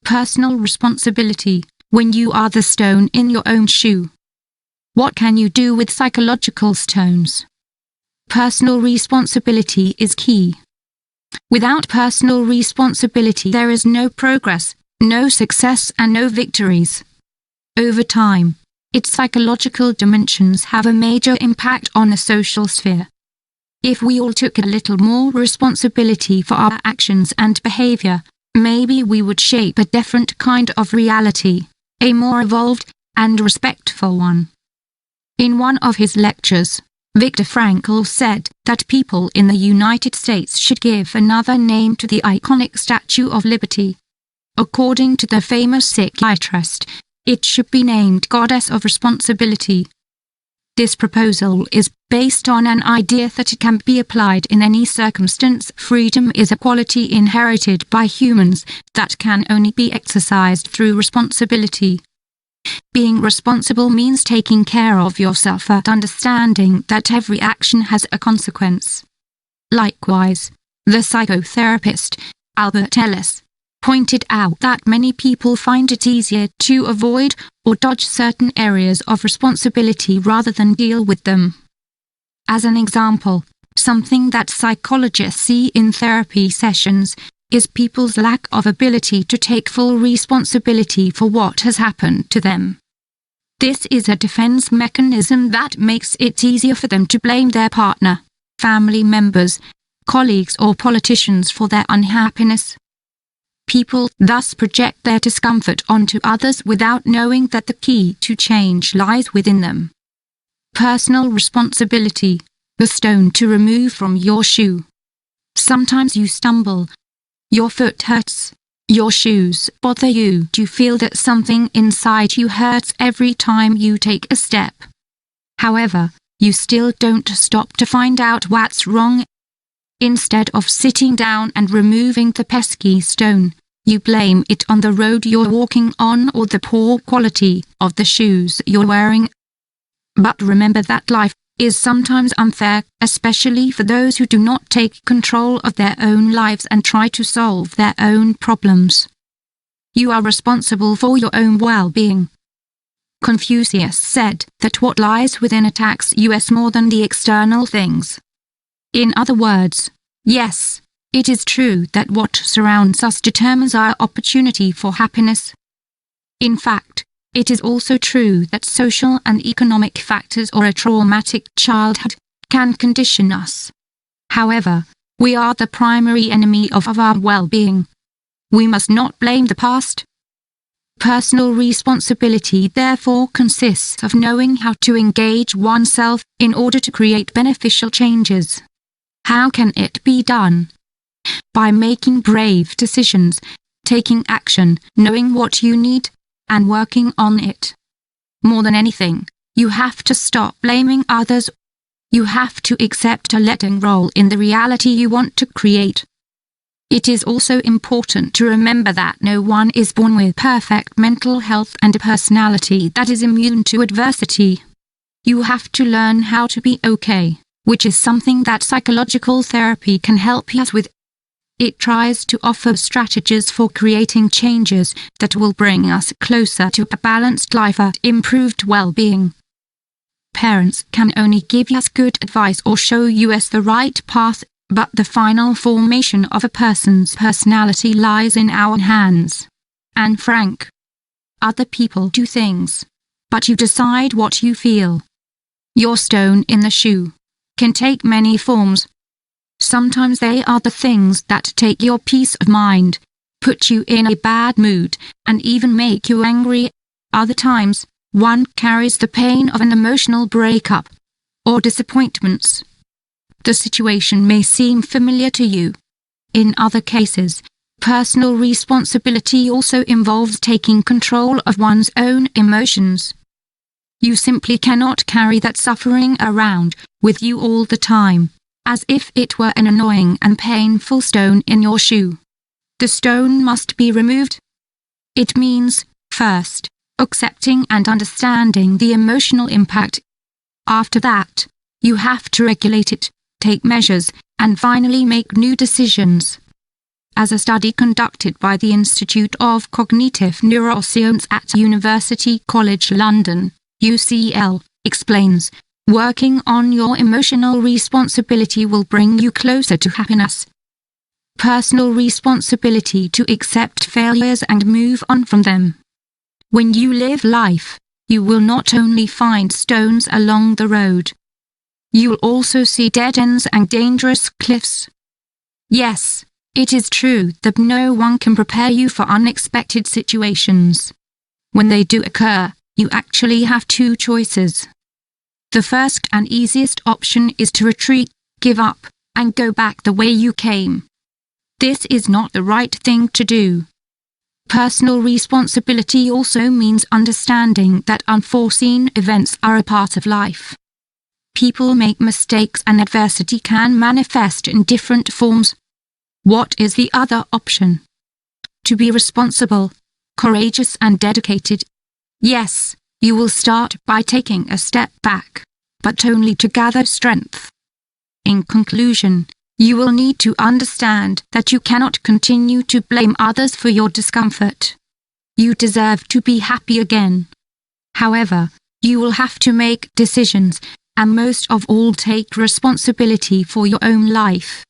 Personal responsibility, when you are the stone in your own shoe. What can you do with psychological stones? Personal responsibility is key. Without personal responsibility there is no progress, no success and no victories. Over time, its psychological dimensions have a major impact on the social sphere. If we all took a little more responsibility for our actions and behavior, maybe we would shape a different kind of reality, a more evolved and respectful one. In one of his lectures, Viktor Frankl said that people in the United States should give another name to the iconic Statue of Liberty. According to the famous psychiatrist, it should be named Goddess of Responsibility. This proposal is based on an idea that it can be applied in any circumstance. Freedom is a quality inherited by humans that can only be exercised through responsibility. Being responsible means taking care of yourself and understanding that every action has a consequence. Likewise, the psychotherapist, Albert Ellis, pointed out that many people find it easier to avoid or dodge certain areas of responsibility rather than deal with them. As an example, something that psychologists see in therapy sessions is people's lack of ability to take full responsibility for what has happened to them. This is a defense mechanism that makes it easier for them to blame their partner, family members, colleagues or politicians for their unhappiness. People thus project their discomfort onto others without knowing that the key to change lies within them. Personal responsibility, the stone to remove from your shoe. Sometimes you stumble. Your foot hurts. Your shoes bother you. Do you feel that something inside you hurts every time you take a step? However, you still don't stop to find out what's wrong. Instead of sitting down and removing the pesky stone, you blame it on the road you're walking on or the poor quality of the shoes you're wearing. But remember that life is sometimes unfair, especially for those who do not take control of their own lives and try to solve their own problems. You are responsible for your own well-being. Confucius said that what lies within attacks us more than the external things. In other words, yes, it is true that what surrounds us determines our opportunity for happiness. In fact, it is also true that social and economic factors or a traumatic childhood can condition us. However, we are the primary enemy of our well-being. We must not blame the past. Personal responsibility therefore consists of knowing how to engage oneself in order to create beneficial changes. How can it be done? By making brave decisions, taking action, knowing what you need, and working on it. More than anything, you have to stop blaming others. You have to accept a letting role in the reality you want to create. It is also important to remember that no one is born with perfect mental health and a personality that is immune to adversity. You have to learn how to be okay, which is something that psychological therapy can help us with. It tries to offer strategies for creating changes that will bring us closer to a balanced life and improved well-being. Parents can only give us good advice or show us the right path, but the final formation of a person's personality lies in our hands. Anne Frank. Other people do things, but you decide what you feel. Your stone in the shoe can take many forms. Sometimes they are the things that take your peace of mind, put you in a bad mood, and even make you angry. Other times, one carries the pain of an emotional breakup or disappointments. The situation may seem familiar to you. In other cases, personal responsibility also involves taking control of one's own emotions. You simply cannot carry that suffering around with you all the time, as if it were an annoying and painful stone in your shoe. The stone must be removed. It means, first, accepting and understanding the emotional impact. After that, you have to regulate it, take measures, and finally make new decisions. as a study conducted by the Institute of Cognitive Neuroscience at University College London, UCL, explains, working on your emotional responsibility will bring you closer to happiness. Personal responsibility to accept failures and move on from them. When you live life, you will not only find stones along the road. You'll also see dead ends and dangerous cliffs. Yes, it is true that no one can prepare you for unexpected situations. When they do occur, you actually have two choices. The first and easiest option is to retreat, give up, and go back the way you came. This is not the right thing to do. Personal responsibility also means understanding that unforeseen events are a part of life. People make mistakes and adversity can manifest in different forms. What is the other option? To be responsible, courageous and dedicated. Yes, you will start by taking a step back, but only to gather strength. In conclusion, you will need to understand that you cannot continue to blame others for your discomfort. You deserve to be happy again. However, you will have to make decisions, and most of all take responsibility for your own life.